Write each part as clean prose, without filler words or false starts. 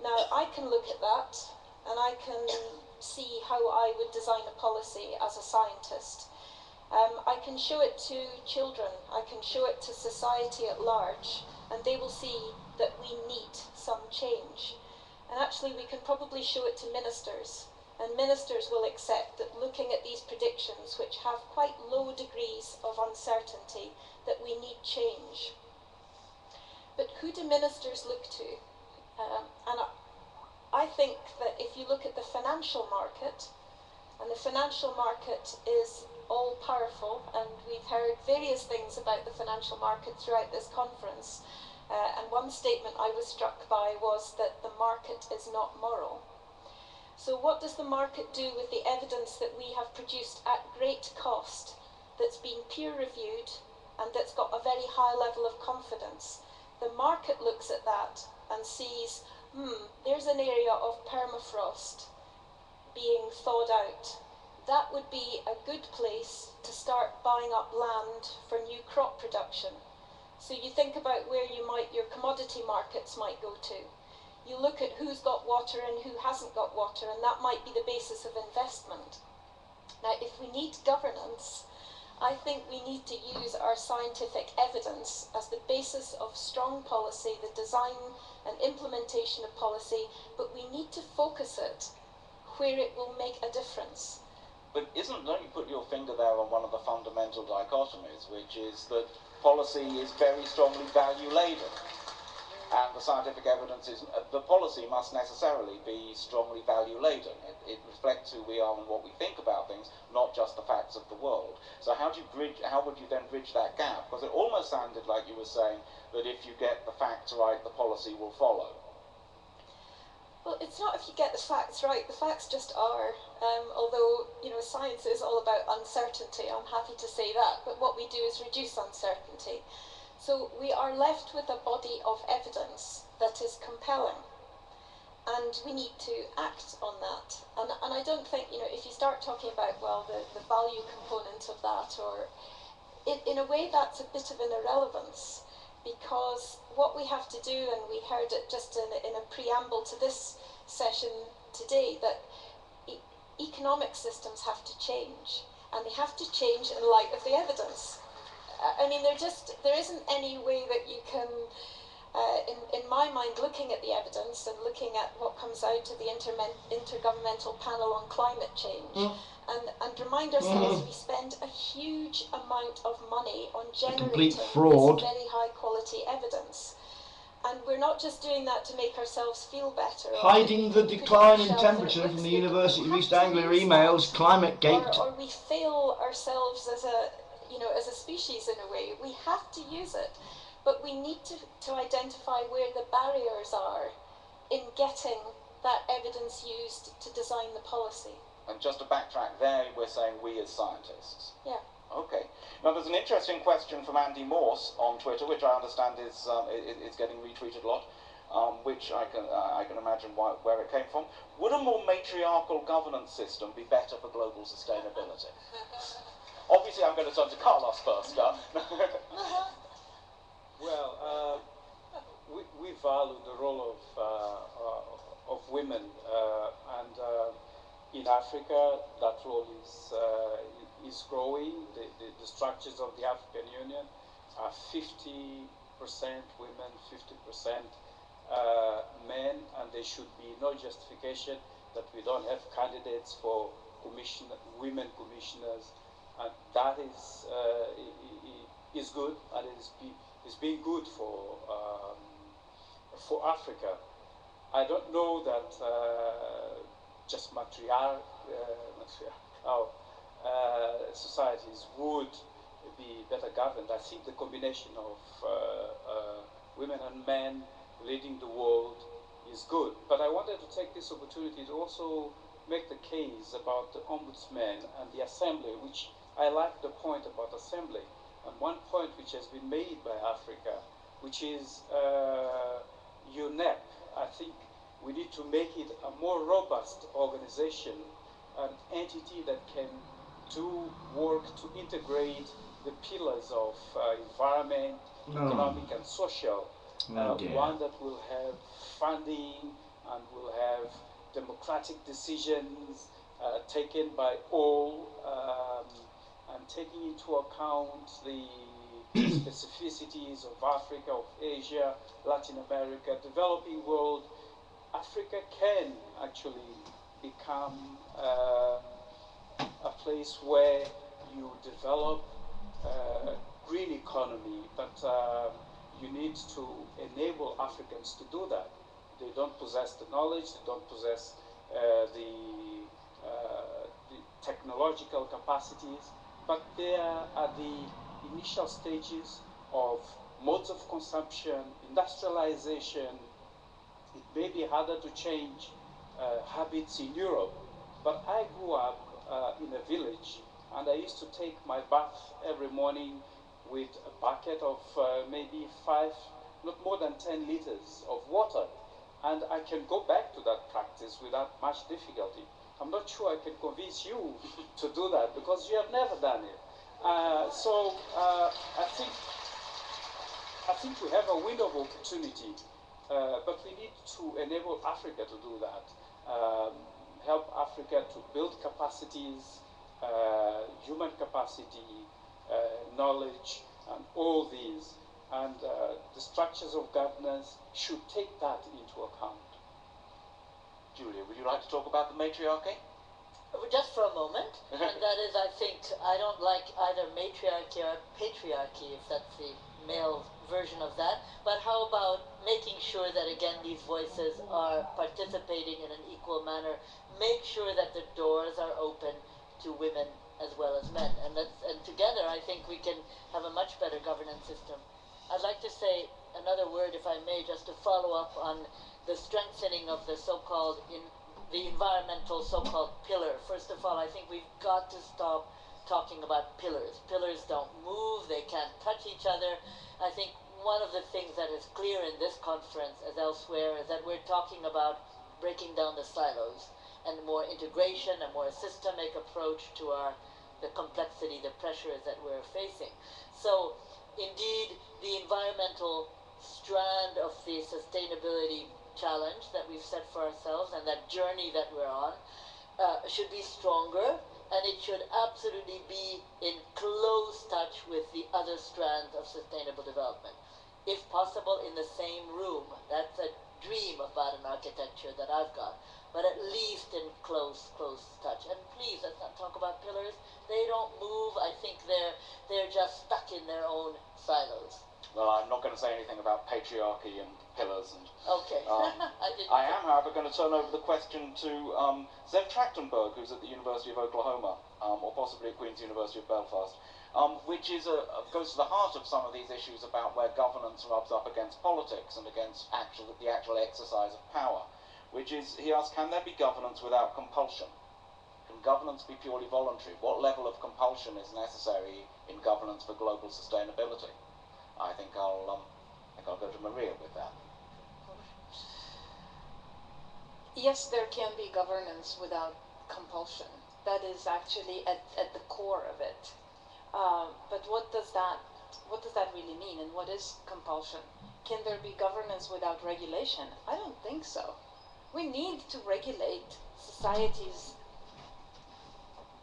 Now, I can look at that and I can see how I would design a policy as a scientist. I can show it to children, I can show it to society at large, and they will see that we need some change. And actually we can probably show it to ministers, and ministers will accept that looking at these predictions, which have quite low degrees of uncertainty, that we need change. But who do ministers look to? And I think that if you look at the financial market, and the financial market is all-powerful, and we've heard various things about the financial market throughout this conference, and one statement I was struck by was that the market is not moral. So what does the market do with the evidence that we have produced at great cost, that's been peer-reviewed, and that's got a very high level of confidence? The market looks at that and sees, there's an area of permafrost being thawed out. That would be a good place to start buying up land for new crop production. So you think about where your commodity markets might go to. You look at who's got water and who hasn't got water, and that might be the basis of investment. Now, if we need governance, I think we need to use our scientific evidence as the basis of strong policy, the design and implementation of policy, but we need to focus it where it will make a difference. But don't you put your finger there on one of the fundamental dichotomies, which is that policy is very strongly value-laden, and the scientific evidence is, the policy must necessarily be strongly value-laden. It reflects who we are and what we think about things, not just the facts of the world. So how would you then bridge that gap? Because it almost sounded like you were saying that if you get the facts right, the policy will follow. Well, it's not if you get the facts right, the facts just are. Although, science is all about uncertainty, I'm happy to say that, but what we do is reduce uncertainty. So we are left with a body of evidence that is compelling, and we need to act on that. And I don't think, if you start talking about, well, the value component of that, or in a way that's a bit of an irrelevance, because what we have to do, and we heard it just in a preamble to this session today, that economic systems have to change, and they have to change in light of the evidence. I mean, there isn't any way that you can, in my mind, looking at the evidence and looking at what comes out of the Intergovernmental Panel on Climate Change, and remind ourselves we spend a huge amount of money on generating this very high quality evidence. And we're not just doing that to make ourselves feel better. Hiding the decline in temperature from the University of East Anglia emails, ClimateGate. Or we fail ourselves as a species in a way. We have to use it, but we need to identify where the barriers are in getting that evidence used to design the policy. And just to backtrack there, we're saying we as scientists. Yeah. Okay. Now, there's an interesting question from Andy Morse on Twitter, which I understand is getting retweeted a lot, which I can imagine where it came from. Would a more matriarchal governance system be better for global sustainability? Obviously, I'm going to turn to Carlos first. Well, we value the role of women, and in Africa, that role is growing. The structures of the African Union are 50% women, 50% men, and there should be no justification that we don't have candidates for women commissioners, and that is good, and it's been good for Africa. I don't know that just matriarchal societies would be better governed. I think the combination of women and men leading the world is good. But I wanted to take this opportunity to also make the case about the Ombudsman and the Assembly, which I like the point about Assembly. And one point which has been made by Africa, which is UNEP. I think we need to make it a more robust organization, an entity that can do work to integrate the pillars of environment, economic and social, one that will have funding and we'll have democratic decisions taken by all, and taking into account the specificities of Africa, of Asia, Latin America, developing world. Africa can actually become a place where you develop green economy, but you need to enable Africans to do that. They don't possess the knowledge, they don't possess the technological capacities, but they are at the initial stages of modes of consumption, industrialization. It may be harder to change habits in Europe, but I grew up in a village, and I used to take my bath every morning with a bucket of maybe 5, not more than 10 liters of water. And I can go back to that practice without much difficulty. I'm not sure I can convince you to do that because you have never done it. I think we have a window of opportunity, but we need to enable Africa to do that. Help Africa to build capacities, human capacity, knowledge, and all these. And the structures of governance should take that into account. Julia, would you like to talk about the matriarchy? Just for a moment, and that is, I think, I don't like either matriarchy or patriarchy, if that's the male version of that, but how about making sure that, again, these voices are participating in an equal manner, make sure that the doors are open to women as well as men, and together I think we can have a much better governance system. I'd like to say another word, if I may, just to follow up on the strengthening of the so-called, the environmental so-called pillar. First of all, I think we've got to stop talking about pillars. Pillars don't move, they can't touch each other. I think one of the things that is clear in this conference as elsewhere is that we're talking about breaking down the silos and more integration, a more systemic approach to the complexity, the pressures that we're facing. So, indeed, the environmental strand of the sustainability challenge that we've set for ourselves and that journey that we're on should be stronger, and it should absolutely be in close touch with the other strands of sustainable development. If possible, in the same room. That's a dream about an architecture that I've got, but at least in close touch. And please, let's not talk about pillars. They don't move. I think they're just stuck in their own silos. Well, I'm not going to say anything about patriarchy and pillars. And, okay. I am, however, going to turn over the question to Zev Trachtenberg, who's at the University of Oklahoma, or possibly at Queen's University of Belfast, which is goes to the heart of some of these issues about where governance rubs up against politics and against the actual exercise of power. Which is, he asks, can there be governance without compulsion? Can governance be purely voluntary? What level of compulsion is necessary in governance for global sustainability? I think I'll go to Maria with that. Yes, there can be governance without compulsion. That is actually at the core of it. But what does that really mean, and what is compulsion? Can there be governance without regulation? I don't think so. We need to regulate societies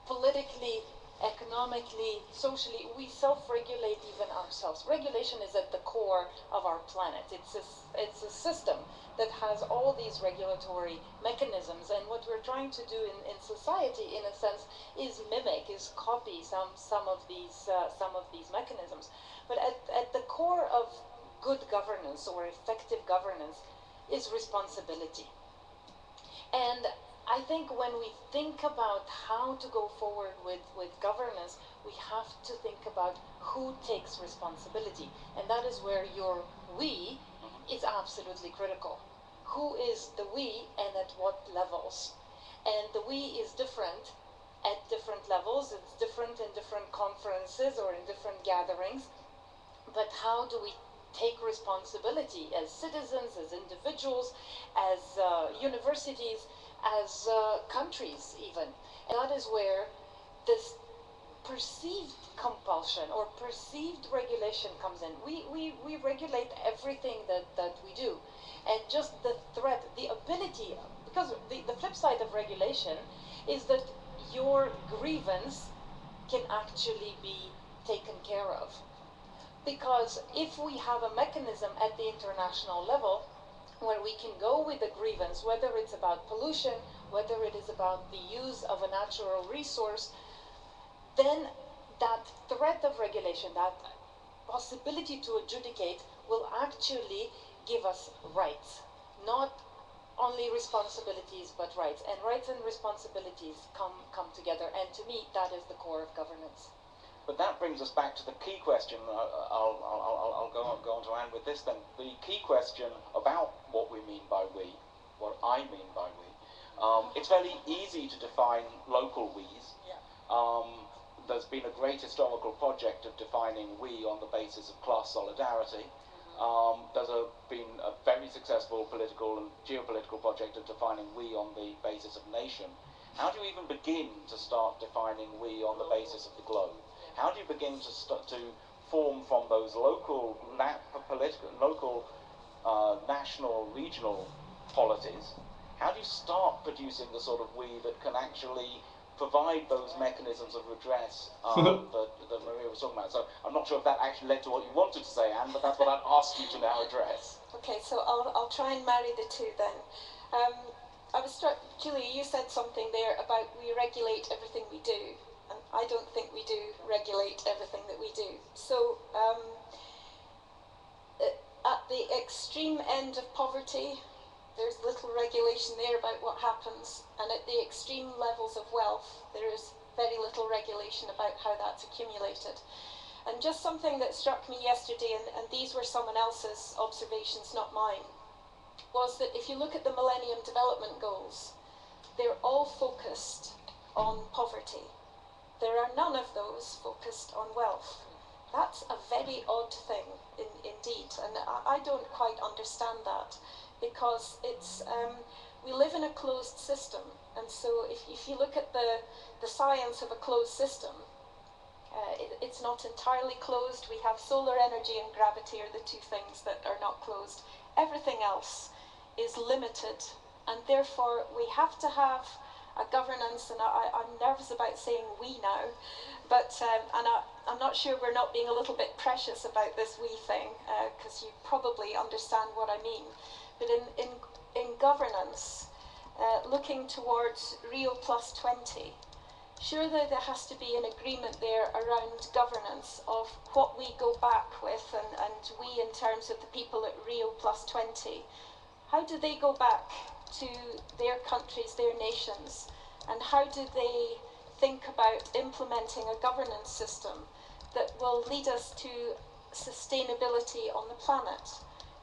politically, economically, socially. We self-regulate even ourselves. Regulation is at the core of our planet. It's a system that has all these regulatory mechanisms, and what we're trying to do in society, in a sense, is mimic, is copy some of these mechanisms. But at the core of good governance or effective governance is responsibility. And I think when we think about how to go forward with governance, we have to think about who takes responsibility. And that is where your we is absolutely critical. Who is the we and at what levels? And the we is different at different levels. It's different in different conferences or in different gatherings. But how do we take responsibility as citizens, as individuals, as universities, as countries even? And that is where this perceived compulsion or perceived regulation comes in. We regulate everything that we do. And just the threat, the ability, because the flip side of regulation is that your grievance can actually be taken care of. Because if we have a mechanism at the international level where we can go with a grievance, whether it's about pollution, whether it is about the use of a natural resource, then that threat of regulation, that possibility to adjudicate, will actually give us rights, not only responsibilities but rights. And rights and responsibilities come together, and to me that is the core of governance. But that brings us back to the key question. I'll go on to Anne with this then. The key question about what we mean by we, what I mean by we. It's fairly easy to define local we's. Yeah. There's been a great historical project of defining we on the basis of class solidarity. There's been a very successful political and geopolitical project of defining we on the basis of nation. How do you even begin to start defining we on the basis of the globe? How do you begin to form from those local, national, regional polities? How do you start producing the sort of we that can actually provide those mechanisms of redress that Maria was talking about? So I'm not sure if that actually led to what you wanted to say, Anne, but that's what I'd ask you to now address. Okay, so I'll try and marry the two then. I was struck, Julie, you said something there about we regulate everything we do, and I don't think we do regulate everything that we do. So at the extreme end of poverty, there's little regulation there about what happens, and at the extreme levels of wealth, there is very little regulation about how that's accumulated. And just something that struck me yesterday, and these were someone else's observations, not mine, was that if you look at the Millennium Development Goals, they're all focused on poverty. There are none of those focused on wealth. That's a very odd thing indeed, and I don't quite understand that. Because it's we live in a closed system, and so if you look at the science of a closed system, it's not entirely closed. We have solar energy and gravity are the two things that are not closed. Everything else is limited, and therefore we have to have a governance, and I'm nervous about saying we now, but I'm not sure we're not being a little bit precious about this we thing, because you probably understand what I mean. But in governance, looking towards Rio Plus 20, surely there has to be an agreement there around governance of what we go back with, and we in terms of the people at Rio Plus 20. How do they go back to their countries, their nations, and how do they think about implementing a governance system that will lead us to sustainability on the planet?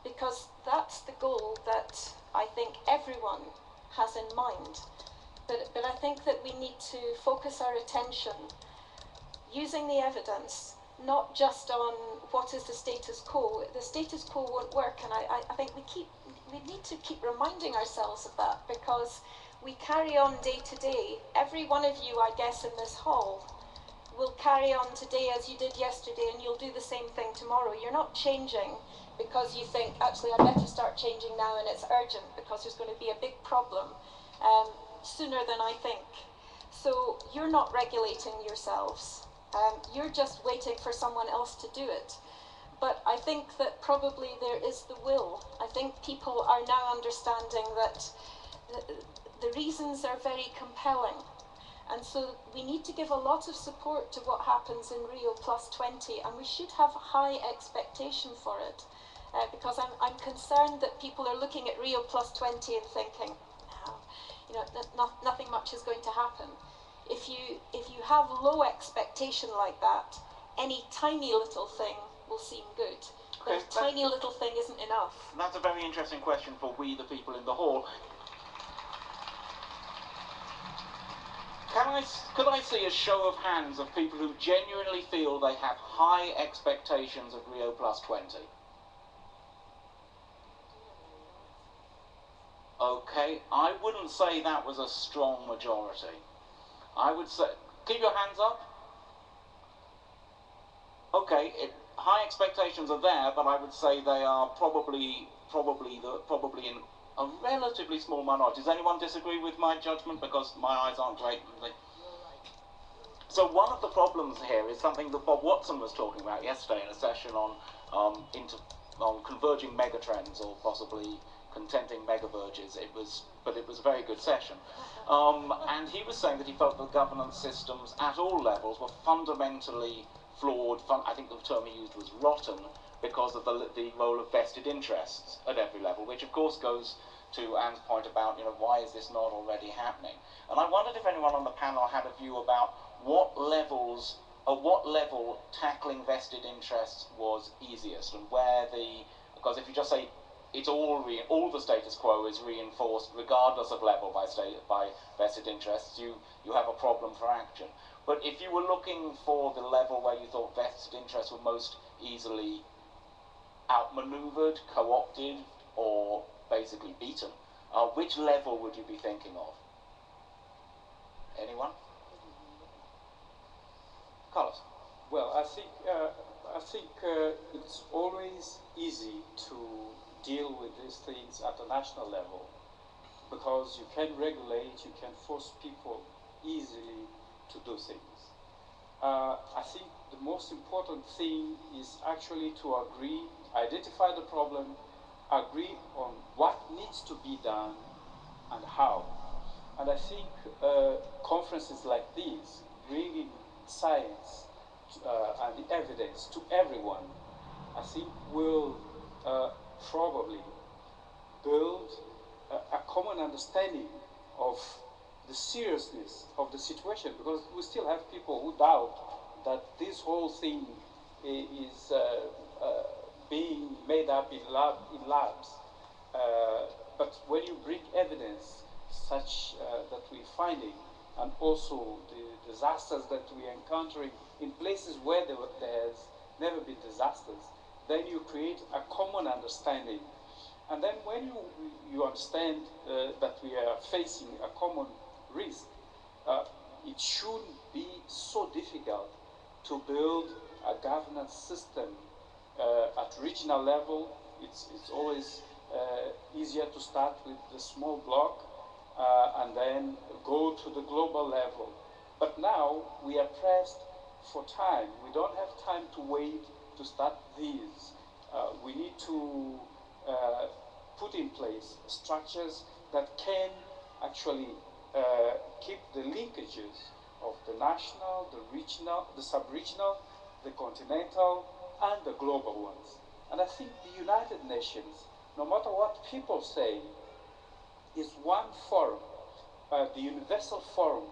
Because that's the goal that I think everyone has in mind. But I think that we need to focus our attention using the evidence, not just on what is the status quo. The status quo won't work, and I think we need to keep reminding ourselves of that, because we carry on day to day. Every one of you, I guess, in this hall will carry on today as you did yesterday, and you'll do the same thing tomorrow. You're not changing because you think, actually, I better start changing now, and it's urgent because there's going to be a big problem sooner than I think. So you're not regulating yourselves. You're just waiting for someone else to do it. But I think that probably there is the will. I think people are now understanding that the reasons are very compelling. And so we need to give a lot of support to what happens in Rio Plus 20, and we should have high expectation for it. Because I'm concerned that people are looking at Rio Plus 20 and thinking, nothing much is going to happen. If you have low expectation like that, any tiny little thing will seem good. But a tiny little thing isn't enough. That's a very interesting question for we, the people in the hall. Could I see a show of hands of people who genuinely feel they have high expectations of Rio Plus 20? Okay, I wouldn't say that was a strong majority. I would say, keep your hands up. okay, high expectations are there, but I would say they are probably in a relatively small minority. Does anyone disagree with my judgment? Because my eyes aren't great. So one of the problems here is something that Bob Watson was talking about yesterday in a session on converging megatrends, or possibly contenting megaverges. It was a very good session. And he was saying that he felt the governance systems at all levels were fundamentally flawed. I think the term he used was rotten, because of the role of vested interests at every level, which of course goes to Anne's point about, why is this not already happening? And I wondered if anyone on the panel had a view about at what level tackling vested interests was easiest, and because if you just say it's all the status quo is reinforced regardless of level by vested interests, you have a problem for action. But if you were looking for the level where you thought vested interests were most easily outmaneuvered, co-opted, or basically beaten, which level would you be thinking of? Anyone? Carlos? Well, I think it's always easy to deal with these things at the national level, because you can regulate, you can force people easily to do things. I think the most important thing is actually to identify the problem, agree on what needs to be done and how. And I think conferences like these, bringing science and the evidence to everyone, I think will probably build a common understanding of the seriousness of the situation, because we still have people who doubt that this whole thing is being made up in labs. But when you bring evidence such that we're finding, and also the disasters that we're encountering in places where there has never been disasters, then you create a common understanding. And then when you understand that we are facing a common risk, it shouldn't be so difficult to build a governance system at regional level. It's always easier to start with the small block and then go to the global level. But now we are pressed for time. We don't have time to wait to start these. We need to put in place structures that can actually keep the linkages of the national, the regional, the sub-regional, the continental, and the global ones. And I think the United Nations, no matter what people say, is one forum, the universal forum,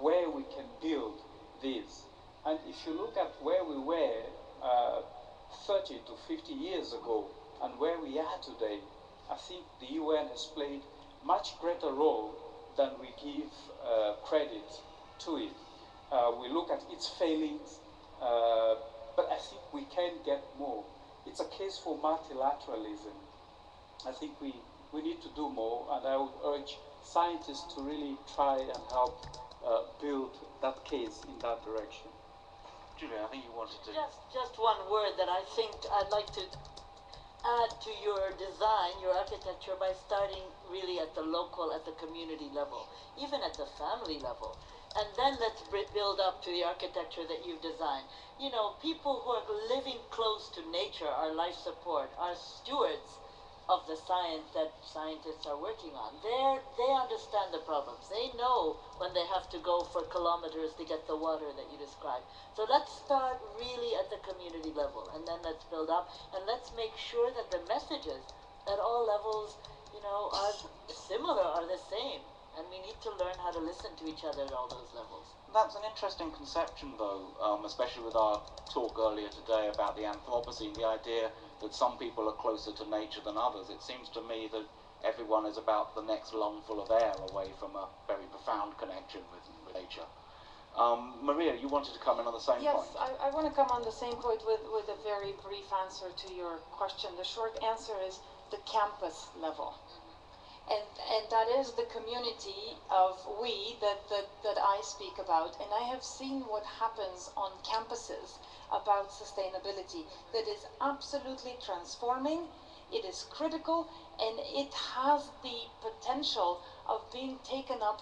where we can build this. And if you look at where we were 30 to 50 years ago and where we are today, I think the UN has played much greater role than we give credit to it. We look at its failings, but I think we can get more. It's a case for multilateralism. I think we need to do more, and I would urge scientists to really try and help build that case in that direction. Julia, I think you wanted to... Just one word that I think I'd like to add to your design, your architecture, by starting really at the local, at the community level, even at the family level. And then let's build up to the architecture that you've designed. You know, people who are living close to nature, our life support, our stewards of the science that scientists are working on. They understand the problems. They know when they have to go for kilometers to get the water that you described. So let's start really at the community level, and then let's build up, and let's make sure that the messages at all levels, you know, are similar, are the same. And we need to learn how to listen to each other at all those levels. That's an interesting conception, though, especially with our talk earlier today about the Anthropocene, the idea that some people are closer to nature than others. It seems to me that everyone is about the next lungful of air away from a very profound connection with nature. Maria, you wanted to come in on the same point. Yes, I want to come on the same point with a very brief answer to your question. The short answer is the campus level. And that is the community of we that I speak about. And I have seen what happens on campuses about sustainability that is absolutely transforming. It is critical, and it has the potential of being taken up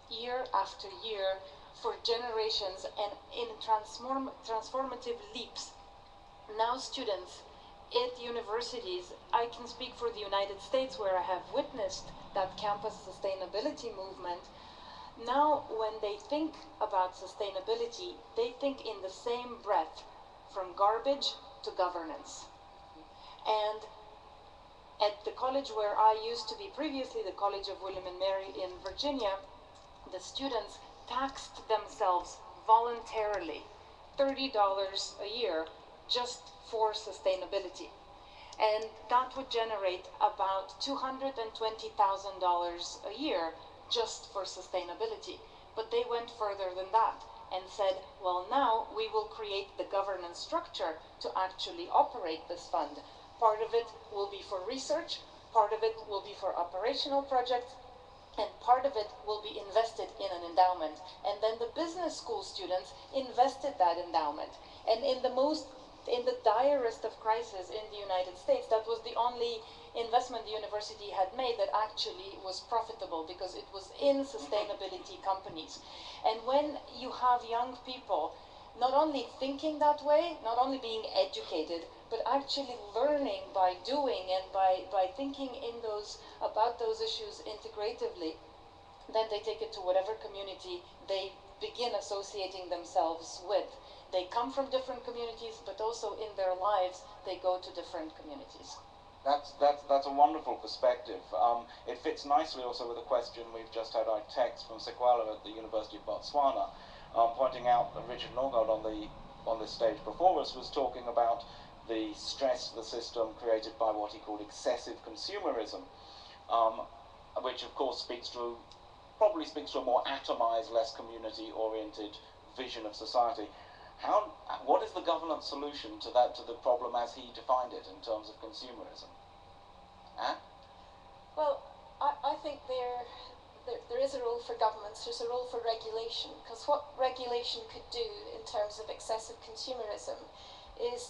year after year for generations and in transformative leaps. Now students at universities, I can speak for the United States where I have witnessed that campus sustainability movement. Now when they think about sustainability, they think in the same breath from garbage to governance. And at the college where I used to be previously, the College of William and Mary in Virginia, the students taxed themselves voluntarily $30 a year just for sustainability. And that would generate about $220,000 a year just for sustainability. But they went further than that and said, well, now we will create the governance structure to actually operate this fund. Part of it will be for research, part of it will be for operational projects, and part of it will be invested in an endowment. And then the business school students invested that endowment. And in the direst of crises in the United States, that was the only investment the university had made that actually was profitable, because it was in sustainability companies. And when you have young people not only thinking that way, not only being educated, but actually learning by doing and by thinking about those issues integratively, then they take it to whatever community they begin associating themselves with. They come from different communities, but also in their lives, they go to different communities. That's a wonderful perspective. It fits nicely also with a question we've just had our text from Sequela at the University of Botswana, pointing out that Richard Norgaard on this stage before us was talking about the stress to the system created by what he called excessive consumerism, which of course probably speaks to a more atomized, less community-oriented vision of society. What is the governance solution to the problem as he defined it in terms of consumerism? Anne? Well, I think there is a role for governments, there's a role for regulation, because what regulation could do in terms of excessive consumerism is